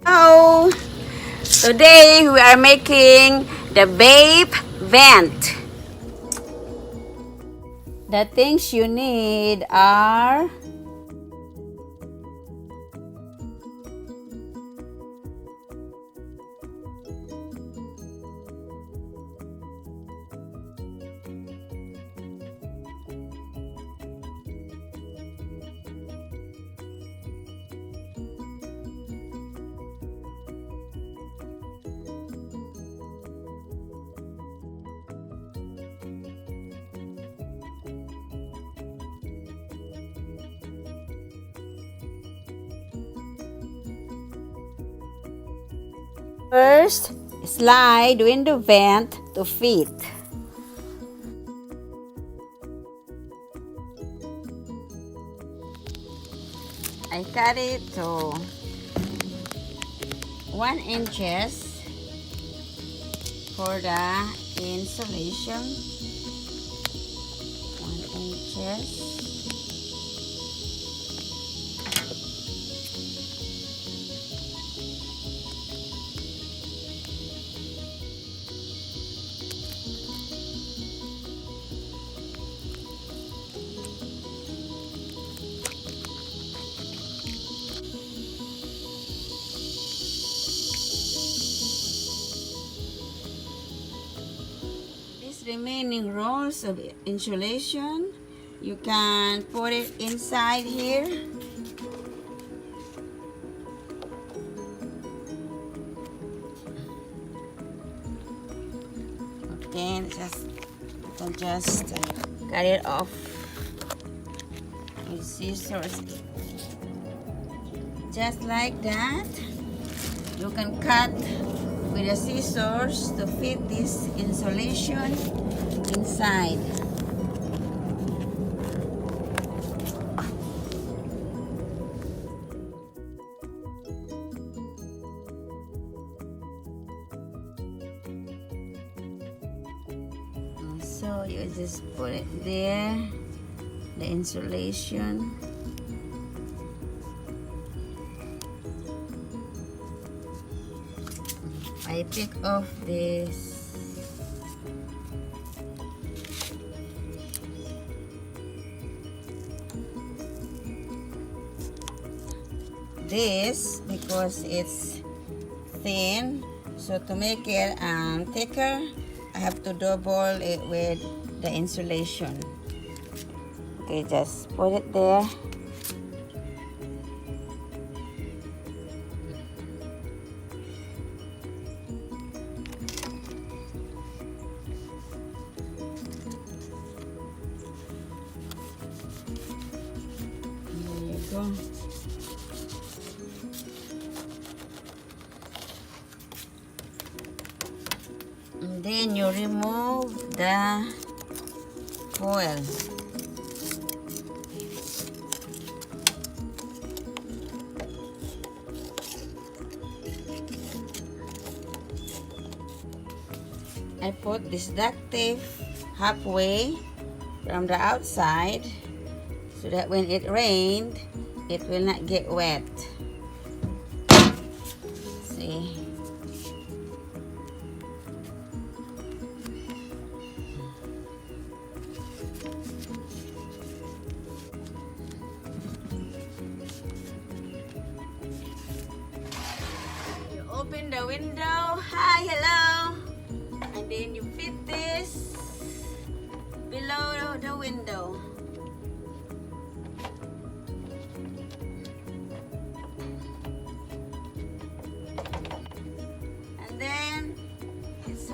Hello! Today we are making the vape vent. The things you need are first, slide window vent to fit. I cut it to 1 inches for the insulation. 1 inches. Remaining rolls of insulation, you can put it inside here. Okay, just cut it off with scissors, just like that. You can cut with the scissors to fit this insulation inside. So you just put it there, the insulation. I take off this because it's thin, so to make it thicker I have to double it with the insulation. Okay, just put it there. Go. And then you remove the foil. I put this duct tape halfway from the outside so that when it rained, it will not get wet. See? You open the window. Hi, hello. And then you fit this below the window.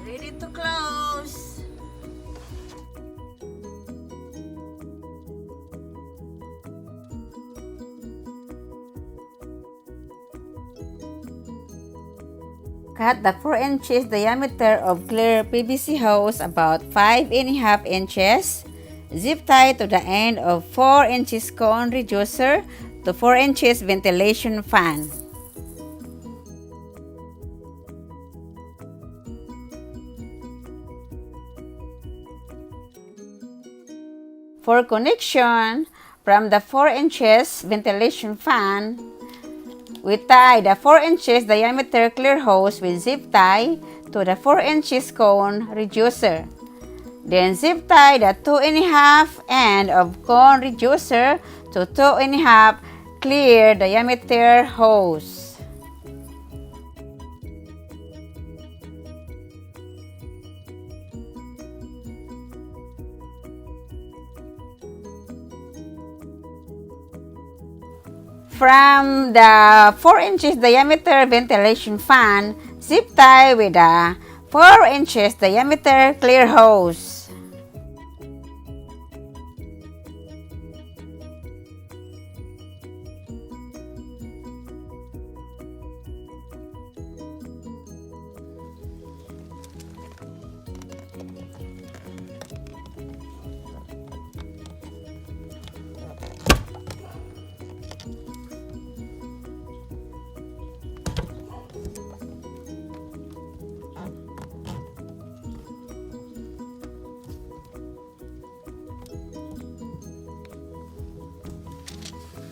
Ready to close. Cut the 4 inches diameter of clear PVC hose about 5.5 inches. Zip tie to the end of 4 inches cone reducer to 4 inches ventilation fan. For connection, from the 4 inches ventilation fan, We tie the 4 inches diameter clear hose with zip tie to the 4 inches cone reducer. Then zip tie the 2.5 end of cone reducer to 2.5 clear diameter hose. From the 4 inches diameter ventilation fan, zip tie with a 4 inches diameter clear hose.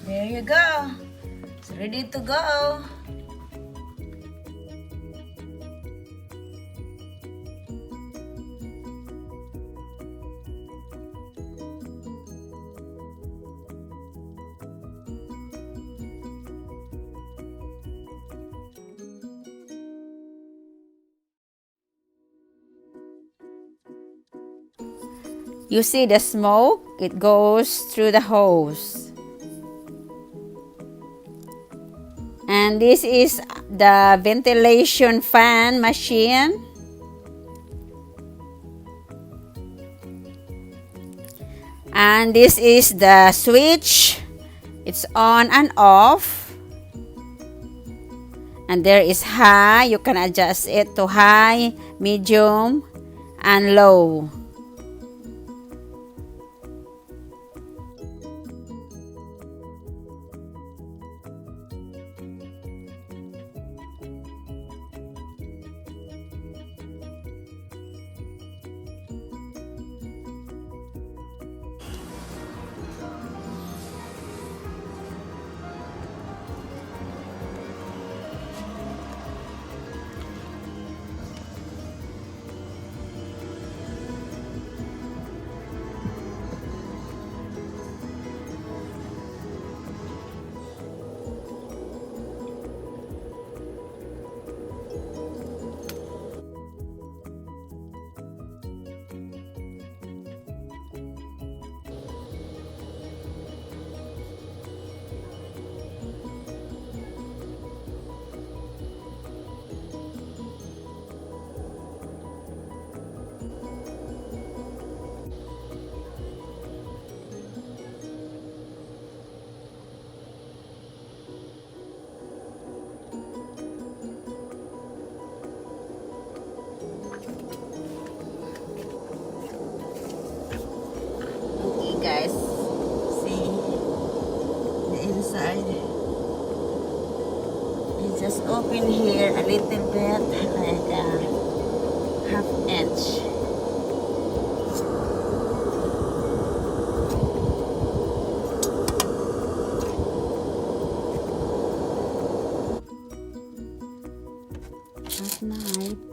There you go. It's ready to go. You see the smoke? It goes through the hose. And this is the ventilation fan machine. And this is the switch. It's on and off. And there is high. You can adjust it to high, medium, and low. Guys, see the inside. You just open here a little bit, like a half inch. At night,